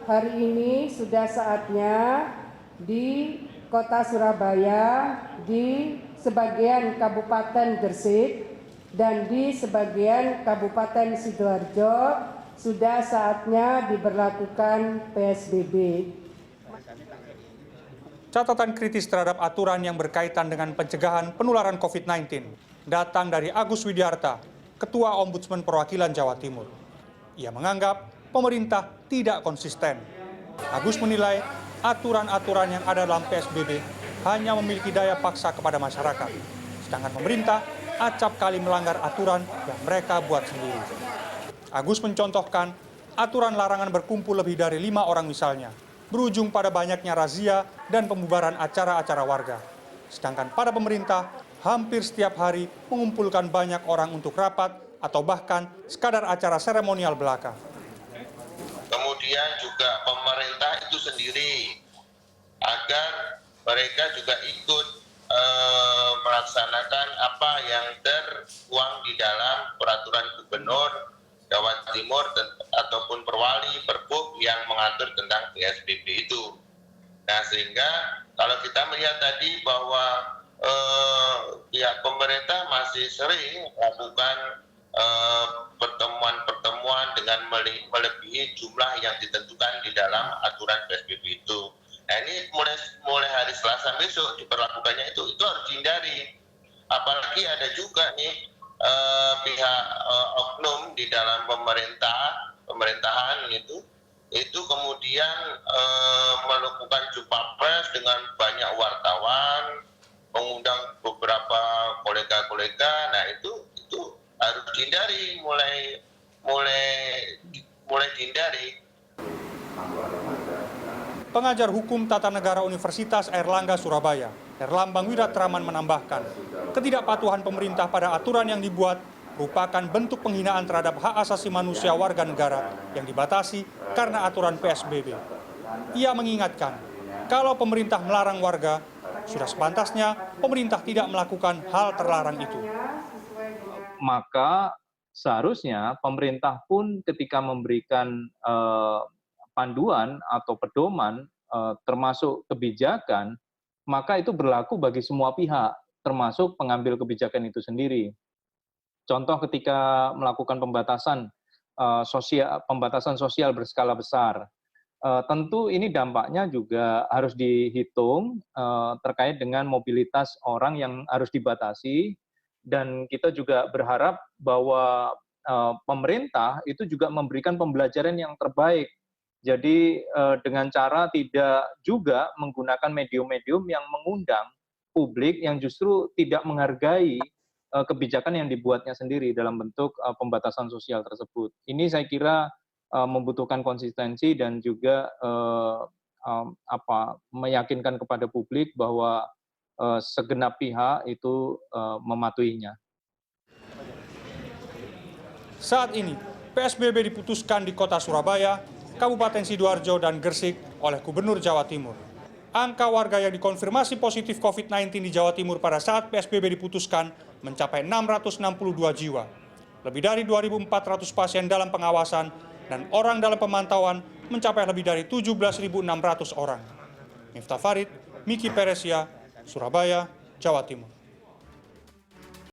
hari ini sudah saatnya di Kota Surabaya, di sebagian Kabupaten Gresik, dan di sebagian Kabupaten Sidoarjo sudah saatnya diberlakukan PSBB. Catatan kritis terhadap aturan yang berkaitan dengan pencegahan penularan COVID-19 datang dari Agus Widyarta, Ketua Ombudsman Perwakilan Jawa Timur. Ia menganggap pemerintah tidak konsisten. Agus menilai aturan-aturan yang ada dalam PSBB hanya memiliki daya paksa kepada masyarakat, sedangkan pemerintah acap kali melanggar aturan yang mereka buat sendiri. Agus mencontohkan aturan larangan berkumpul lebih dari 5 orang misalnya, berujung pada banyaknya razia dan pembubaran acara-acara warga. Sedangkan pada pemerintah, hampir setiap hari mengumpulkan banyak orang untuk rapat atau bahkan sekadar acara seremonial belaka. Kemudian juga pemerintah itu sendiri, agar mereka juga ikut melaksanakan apa yang tertuang di dalam peraturan gubernur Jawa Timur ataupun perwali Perpub yang mengatur tentang PSBB itu. Nah, sehingga kalau kita melihat tadi bahwa pihak pemerintah masih sering melakukan pertemuan-pertemuan dengan melebihi jumlah yang ditentukan di dalam aturan PSBB itu. Nah, ini mulai hari Selasa besok diberlakukannya itu harus dihindari. Apalagi ada juga nih pihak oknum di dalam pemerintahan itu kemudian melakukan jumpa pers dengan banyak wartawan, mengundang beberapa kolega-kolega. Nah, itu harus dihindari, mulai dihindari. Pengajar Hukum Tata Negara Universitas Airlangga Surabaya, Herlambang Wiratraman menambahkan, ketidakpatuhan pemerintah pada aturan yang dibuat merupakan bentuk penghinaan terhadap hak asasi manusia warga negara yang dibatasi karena aturan PSBB. Ia mengingatkan, kalau pemerintah melarang warga, sudah sepantasnya pemerintah tidak melakukan hal terlarang itu. Maka seharusnya pemerintah pun ketika memberikan panduan atau pedoman termasuk kebijakan, maka itu berlaku bagi semua pihak, termasuk pengambil kebijakan itu sendiri. Contoh ketika melakukan pembatasan sosial berskala besar, tentu ini dampaknya juga harus dihitung terkait dengan mobilitas orang yang harus dibatasi, dan kita juga berharap bahwa pemerintah itu juga memberikan pembelajaran yang terbaik. Jadi dengan cara tidak juga menggunakan medium-medium yang mengundang publik yang justru tidak menghargai kebijakan yang dibuatnya sendiri dalam bentuk pembatasan sosial tersebut. Ini saya kira membutuhkan konsistensi dan juga meyakinkan kepada publik bahwa segenap pihak itu mematuhinya. Saat ini, PSBB diputuskan di Kota Surabaya, Kabupaten Sidoarjo, dan Gresik oleh Gubernur Jawa Timur. Angka warga yang dikonfirmasi positif COVID-19 di Jawa Timur pada saat PSBB diputuskan mencapai 662 jiwa. Lebih dari 2.400 pasien dalam pengawasan dan orang dalam pemantauan mencapai lebih dari 17.600 orang. Miftah Farid, Miki Peresia, Surabaya, Jawa Timur.